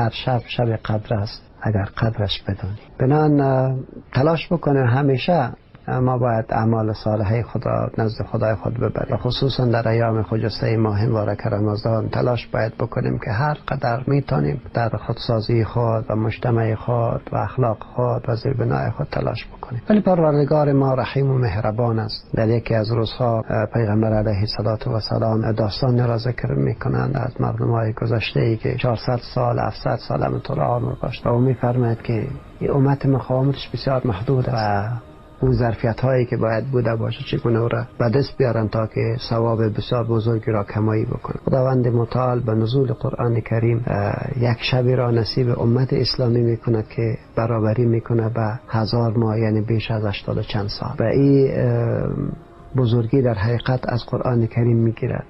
هر شب شب قدر است اگر قدرش بدانی. بنان تلاش بکنیم همیشه ما باید اعمال صالحه خدا نزد خدای خود ببریم، خصوصا در ایام خجسته ماه مبارک رمضان تلاش باید بکنیم که هر قدر میتونیم در خودسازی خود و مجتمع خود و اخلاق خود و زیربنای خود تلاش بکنیم. ولی پروردگار ما رحیم و مهربان است. در یکی از روزها پیغمبر علیه السلام داستانی را ذکر میکنند از مردمای گذشته ای که 400 سال 700 سال همینطور عمر داشت و او میفرماید که این امت مقاومتش بسیار محدود است و اون ظرفیت هایی که باید بوده باشه چگونه او را به دست بیارن تا که ثواب بسیار بزرگی را کمایی بکنن. خداوند متعال به نزول قرآن کریم یک شبی را نصیب امت اسلامی میکند که برابری میکنه به 1000 ماه، یعنی بیش از 80 چند سال. و این بزرگی در حقیقت از قرآن کریم میگیرد،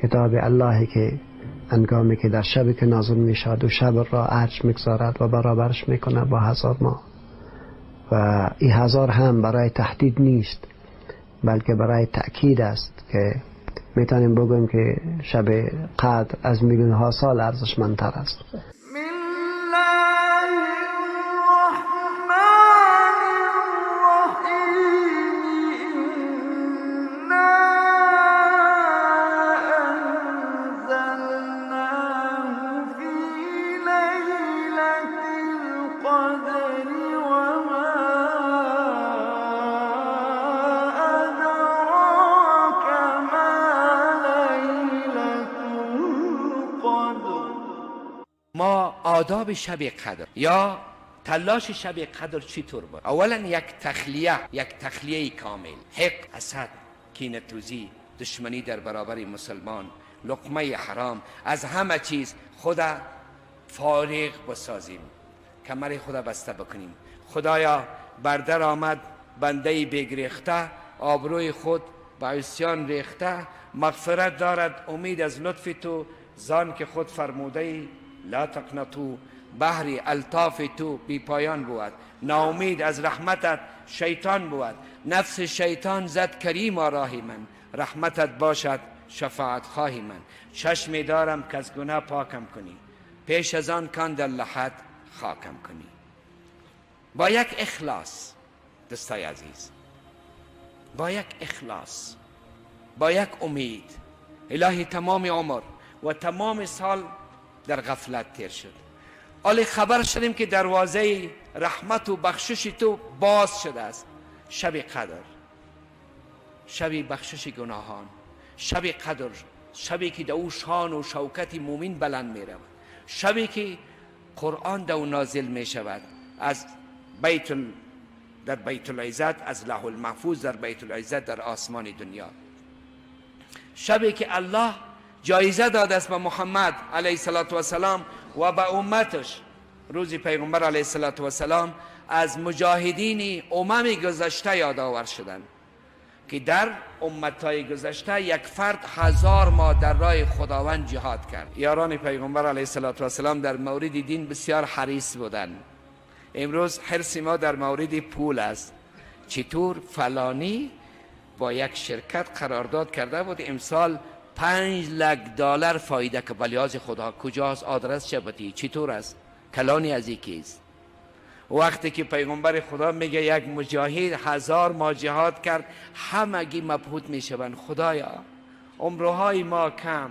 کتاب اللهی که انگامی که در شبی که نازل میشد و شب را ارج میگذارد و برابرش میکنه با 1000 ماه. و این 1000 هم برای تهدید نیست بلکه برای تأکید است که میتونیم بگویم که شب قدر از میلیون ها سال ارزشمندتر است. آداب شب قدر یا تلاش شب قدر چطور بود؟ اولا یک تخلیه کامل، حق، حسد، کینه‌توزی، دشمنی در برابر مسلمان، لقمه حرام، از همه چیز خدا فارغ بسازیم، کمر خدا بسته بکنیم. خدایا بردر آمد بنده بگریخته، آبروی خود به عصیان ریخته، مغفرت دارد امید از لطف تو، زان که خود فرموده لا تقنطوا، بحر الطاف تو بی پایان بود، ناامید از رحمتت شیطان بود، نفس شیطان زد کریم راهی من، رحمتت باشد شفاعت خواهی من، چشمی دارم که از گناه پاکم کنی، پیش از آن کان در لحد خاکم کنی. با یک اخلاص دوستای عزیز، با یک اخلاص، با یک امید. الهی تمام عمر و تمام سال در غفلت تیر شد، حالی خبر شدیم که دروازه رحمت و بخشش تو باز شده است. شب قدر، شب بخشش گناهان، شب قدر، شبی که دو شان و شوکت مومن بلند می رود، شبی که قرآن دو نازل می شود از در بیت العزت، از لوح المحفوظ در بیت العزت در آسمان دنیا، شبی که الله جایزه داده است به محمد علیه السلام و به امتش. روزی پیغمبر علیه السلام از مجاهدین گذشته یادآور شدند که در امتهای گذشته یک فرد 1000 ماه در راه خداوند جهاد کرد. یاران پیغمبر علیه السلام در مورد دین بسیار حریص بودند. امروز حرص ما در مورد پول است. چطور فلانی با یک شرکت قرارداد کرده بود امسال 5 لک دلار فایده که بلیاز خدا کجاست، آدرس چه بودی، چطور است، کلانی از یکیست. وقتی که پیغمبر خدا میگه یک مجاهد 1000 ماه جهاد کرد، همگی مبهوت میشوند. خدایا عمرهای ما کم،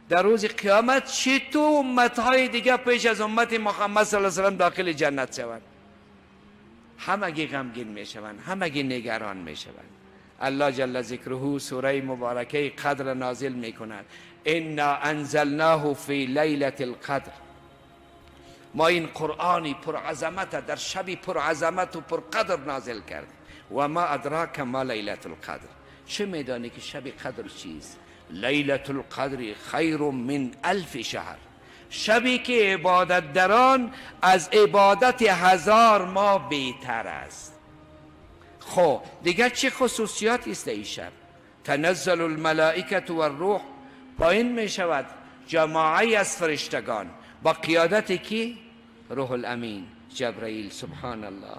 در روز قیامت چطور امتهای دیگه پیش از امت محمد صلی الله علیه و سلم داخل جنت شوند؟ همگی غمگین میشوند، همگی نگران میشوند. الله جل ذکره سوره مبارکه قدر نازل میکند، انا انزلناه فی لیلة القدر. ما این قرآنی پرعظمت در شبی پرعظمت و پرقدر نازل کرد. و ما ادراک ما لیلة القدر، چه میدانی که شب قدر چیست؟ لیلة القدر خیر من 1000 شهر، شبی که عبادت در آن از عبادت 1000 ماه بهتر است. خب دیگر چه خصوصیاتی است این شب؟ تنزل الملائکه و الروح، با این می شود جماعی از فرشتگان با قیادت کی؟ روح الامین جبرائیل. سبحان الله،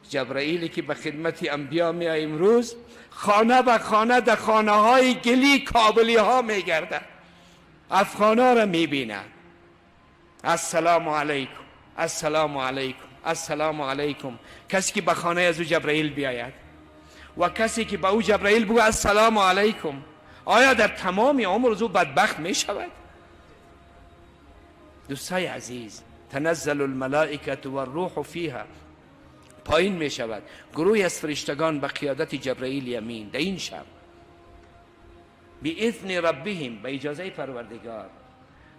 جبرائیلی که به خدمت انبیا می آید، امروز خانه به خانه در خانه های گلی کابلی ها می گرده، افغان ها را می بینه، السلام علیکم، السلام علیکم، السلام علیکم. کسی که به خانه از او جبرائیل بیاید و کسی که به او جبرائیل بگه السلام علیکم، آیا در تمام عمر او بدبخت می شود؟ دوستای عزیز، تنزل الملائکه و الروح فیها، پایین می شود گروهی از فرشتگان به قیادت جبرائیل امین در این شب باذن ربهم، به اجازه پروردگار.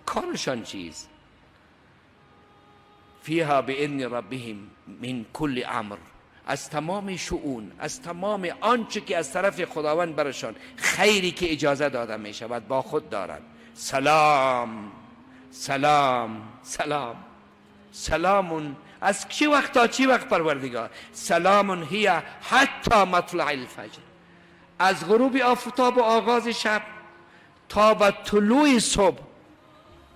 کارشان چیز؟ فیها باذن ربهم من کل امر، از تمام شؤون، از تمام آنچه که از طرف خداوند برشان خیری که اجازه داده می شود با خود دارند. سلام سلام سلام. سلام از چی وقت تا چی وقت پروردگار؟ سلام هی حتی مطلع الفجر، از غروب آفتاب و آغاز شب تا به طلوع صبح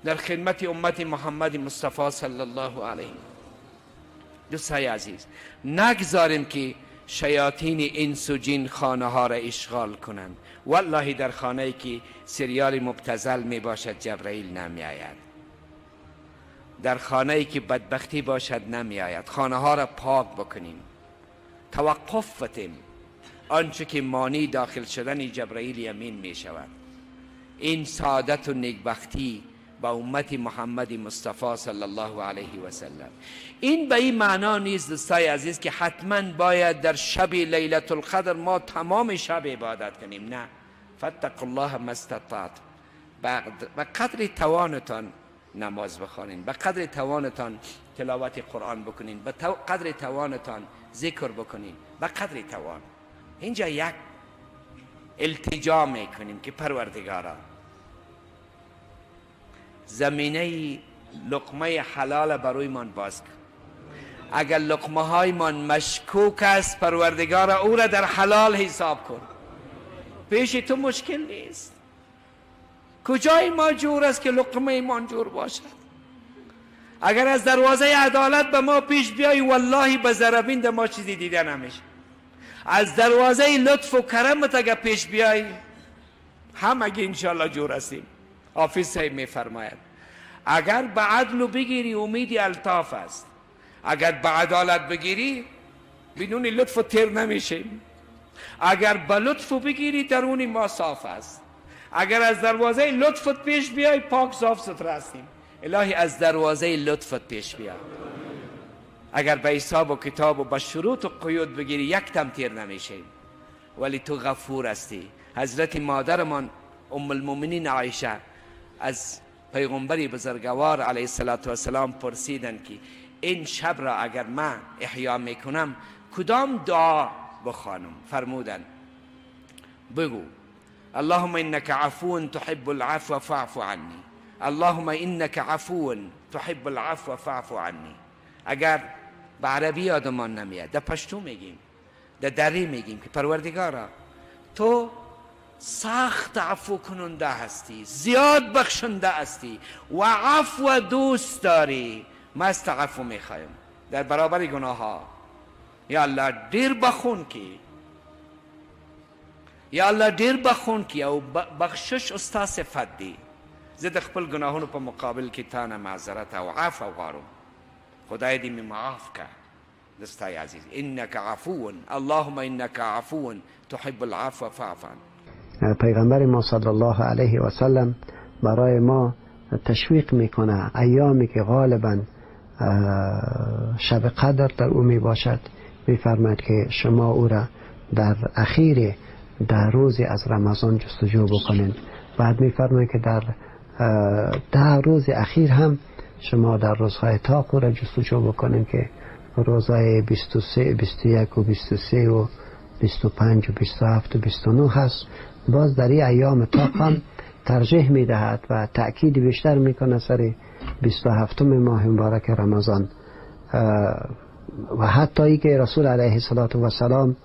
در خدمت امت محمد مصطفی صلی الله علیه. دوستای عزیز، نگذاریم که شیاطین انس و جن خانه ها را اشغال کنند. والله در خانه‌ای که سریال مبتذل می باشد جبرائیل نمی آید، در خانه‌ای که بدبختی باشد نمی آید. خانه ها را پاک بکنیم، توقف بتیم آنچه که مانی داخل شدن جبرائیل امین می شود. این سعادت و نیکبختی با امت محمد مصطفی صلی الله علیه و سلم. این به این معنا نیست دوستای عزیز که حتما باید در شب لیلة القدر ما تمام شب عبادت کنیم. نه، فاتقوا الله ما استطعتم. به قدر توانتان نماز بخوانید، به قدر توانتان تلاوت قرآن بکنید، به قدر توانتان ذکر بکنید، به قدر توان. اینجا یک التجا میکنیم که پروردگارا زمینه لقمه حلال برای من باز کن. اگر لقمه های من مشکوک است پروردگارا او را در حلال حساب کن. پیش تو مشکل نیست. کجای ما جور است که لقمه من جور باشد؟ اگر از دروازه عدالت به ما پیش بیایی والله به ضربین در ما چیزی دیده نمیشه. از دروازه لطف و کرمت اگر پیش بیایی همگی انشاءالله جور هستیم. حافظ صاحب می فرماید اگر به عدل بگیری امیدی الطاف است، اگر به عدالت بگیری بدون لطف تیر نمیشیم، اگر به لطف بگیری درون ما صاف است. اگر از دروازه لطفت پیش بیای پاک صاف ستر هستیم. الهی از دروازه لطفت پیش بیا. اگر به حساب و کتاب و به شروط و قیود بگیری یک تم تیر نمیشیم، ولی تو غفور هستی. حضرت مادرمان ام المؤمنین عایشه از پیغمبری بزرگوار علیه السلام پرسیدن که این شب را اگر من احیا میکنم کدام دعا بخوانم؟ فرمودن بگو اللهم انك عفو تحب العفو فاعف عني، اللهم انك عفو تحب العفو فاعف عني. اگر به عربی یادمان نمیاد در پشتو میگیم، در دری میگیم که پروردگارا تو سخت عفو کننده هستی، زیاد بخشنده هستی و عفو دوست داری. ما است عفو میخوایم در برابر گناه ها. یا الله دیر بخون کی، یا الله دیر بخون کی او بخشش استا صفت دی. زد خپل گناهونو په مقابل کې تا نه معذرت او عفو غواړم. خدای دې مې معاف که. دوستای عزیز، انک عفو، اللهم انک عفو تحب العفو فاعف عنی. پیغمبر ما صلی الله علیه و سلم برای ما تشویق میکنه ایامی که غالبا شب قدر در او می باشد، میفرماید که شما او را در اخیر در روزی از رمضان جستجو بکنین. بعد میفرماید که در 10 روز اخیر هم شما در روزهای طاق او را جستجو بکنین که روزهای 23 21 و 23 و 25 و 27 و 29 هست. باز در این ایام طاق هم ترجیح میدهد و تأکید بیشتر میکنه سر 27 ماه مبارک رمضان. و حتی ای که رسول علیه السلام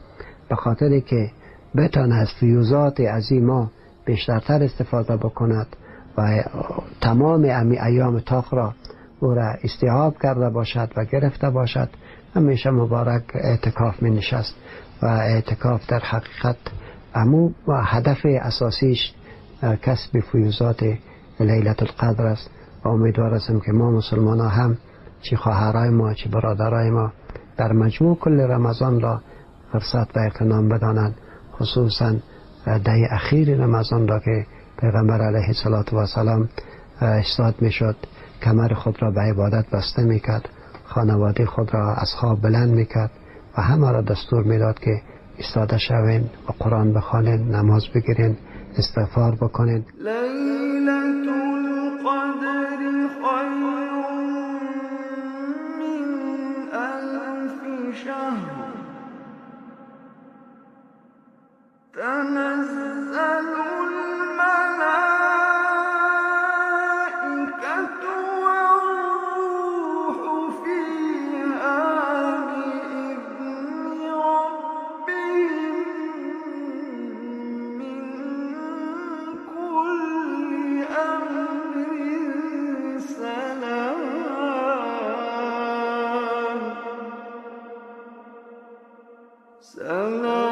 به خاطر که بتانه از فیوزات از این ماه بیشترتر استفاده بکند و تمام ایام طاق را او را استیعاب کرده باشد و گرفته باشد، همیشه مبارک اعتکاف می نشست. و اعتکاف در حقیقت امو و هدف اساسیش کسب فیوزات لیلة القدر است و امیدوار هستم که ما مسلمان ها هم چی خواهرای ما چی برادرای ما در مجموع کل رمضان را فرصت و اغتنام بدانند، خصوصا ده اخیر رمضان را که پیغمبر علیه السلام استاد می شد، کمر خود را به عبادت بسته می کرد، خانواده خود را از خواب بلند می کرد و همه را دستور می داد که ایستاده شوین و قرآن بخوانین، نماز بگیرین، استغفار بکنین. لیلة القدر خیر من الف شهر تنزل الملائكة والروح فيها بإذن ربهم من كل أمر سلام